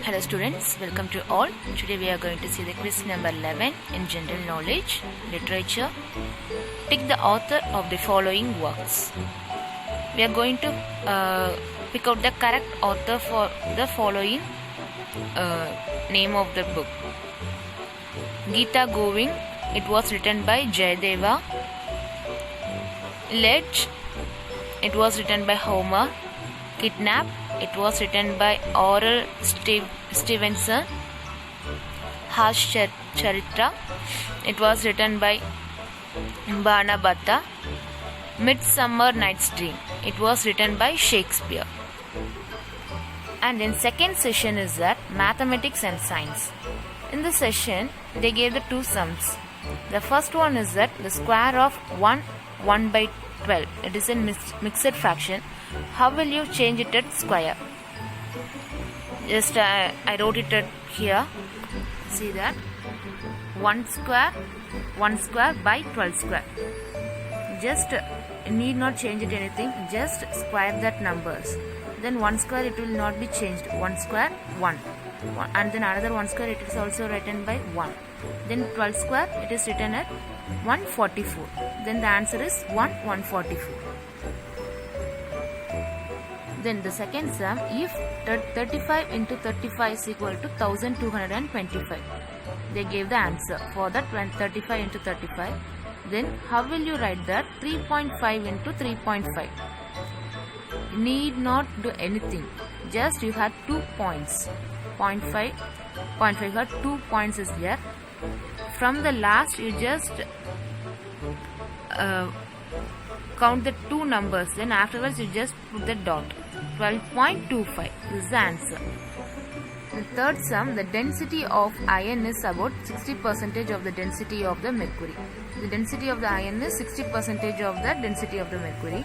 Hello students, welcome to all. Today we are going to see the quiz number 11 in general knowledge, literature. Pick the author of the following works. We are going to pick out the correct author for the following name of the book. Geeta Govind, it was written by Jayadeva. Ledge, it was written by Homer. Kidnap, it was written by Oral Stevenson. Harsh Charitra, it was written by Bana Batta. Midsummer Night's Dream, it was written by Shakespeare. And in second session is that mathematics and science. In this session, they gave the two sums. The first one is that the square of 1 by 12. It is in mixed fraction. How will you change it at square? Just I wrote it at here. See that 1 square by 12 square. Just need not change it anything. Just square that numbers. Then 1 square it will not be changed. 1 square 1. And then another 1 square it is also written by 1. Then 12 square it is written at 144. Then the answer is 144. Then the second sum, if 35 into 35 is equal to 1225. They gave the answer for that 35 into 35. Then how will you write that? 3.5 into 3.5. Need not do anything. Just you had 2 points. 0.5 had 2 points is there. From the last you just count the two numbers. Then afterwards you just put the dot. 12.25 is the answer. The third sum, the density of iron is about 60% of the density of the mercury. The density of the iron is 60% of the density of the mercury.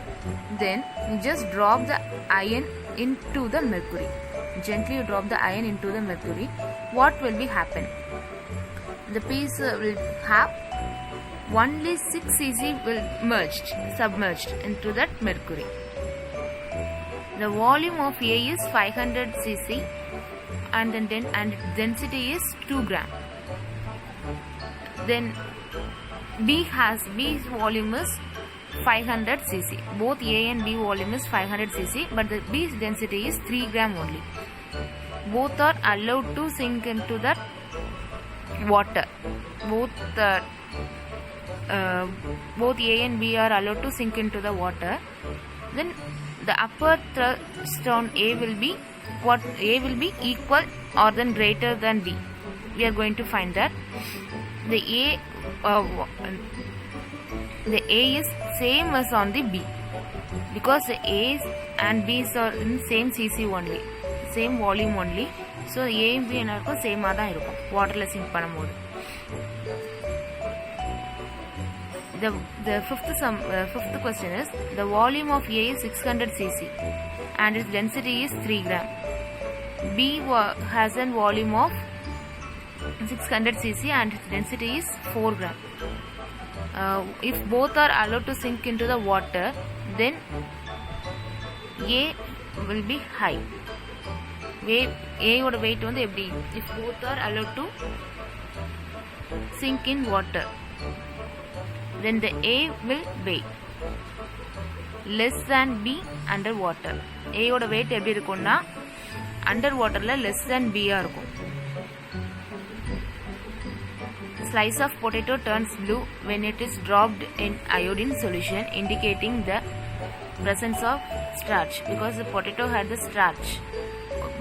Then you just drop the iron into the mercury. Gently you drop the iron into the mercury. What will be happen? The piece will have only 6 cc will submerged into that mercury. The volume of A is 500 cc and density is 2 gram. Then B's volume is 500 cc. Both A and B volume is 500 cc, but the B's density is 3 gram only. Both are allowed to sink into that water. Both A and B are allowed to sink into the water. Then the upper thrust on A will be what? A will be equal or then greater than B. We are going to find that the A is same as on the B, because the A's and B's are in same cc only, same volume only. So A and B enakku same ah dhaan irukum water la sink பண்ணும்போது. The fifth question is the volume of A is 600 cc and its density is 3 gram. B has a volume of 600 cc and its density is 4 gram. If both are allowed to sink into the water, then A will be high. A would weight on the B. If both are allowed to sink in water, then the A will weigh less than B underwater. A oda weight எப்படி இருக்கும்னா underwaterல less than B ஆ இருக்கும். Slice of potato turns blue when it is dropped in iodine solution, indicating the presence of starch, because the potato had the starch.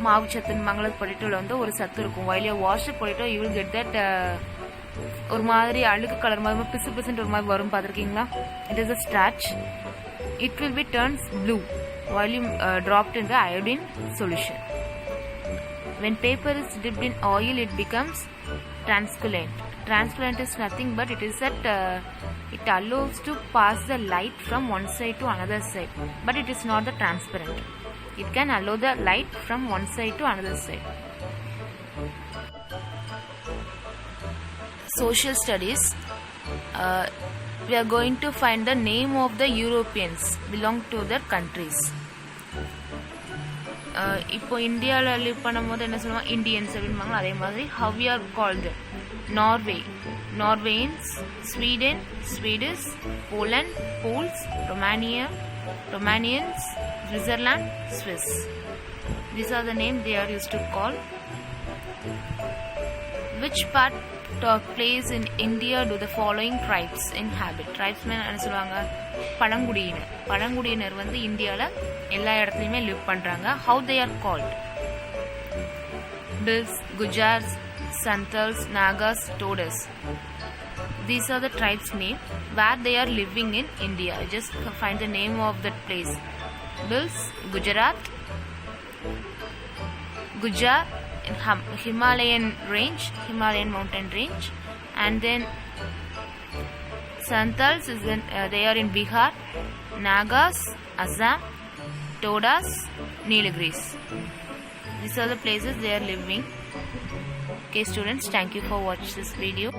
மாவு சத்துன்னு மங்கள பொட்டேட்டோல வந்து ஒரு சத்து இருக்கும். While you wash the potato, you will get that ஒரு மாதிரி அழுக்கு colour மாதிரி பிசு பிசுன்னு ஒரு மாதிரி வரும், பார்த்துருக்கீங்களா? It is a starch. It will be turns blue while you dropped in the iodine solution. When paper is dipped in oil, it becomes translucent. Translucent is nothing but it is that it allows to pass the light from one side to another side, but it is not the transparent. It can allow the light from one side to another side. Social studies. We are going to find the name of the Europeans belong to their countries. இப்போ இந்தியாவில் live பண்ணும்போது என்ன சொல்லுவாங்க, Indians அப்படின்பாங்க. அதே மாதிரி how we are called, Norway, Norwegians, Sweden, Swedish, Poland, Poles, Romanians, Switzerland, Swiss. These are the names they are used to call. Which part of place in India do the following tribes inhabit? Tribesmen என்ன சொல்லுவாங்க, பழங்குடியினர். பழங்குடியினர் வந்து இந்தியாவில் எல்லா இடத்துலையுமே live பண்ணுறாங்க. How they are called? Bills, Gujars, Santals, Nagas, Todas. These are the tribes name where they are living in India. Just find the name of that place. Bills, Gujarat, Gujar in Himalayan mountain range, and then Santals is in, they are in Bihar, Nagas, Assam, Todas, Nilgiris. These are the places they are living. Okay students, thank you for watching this video.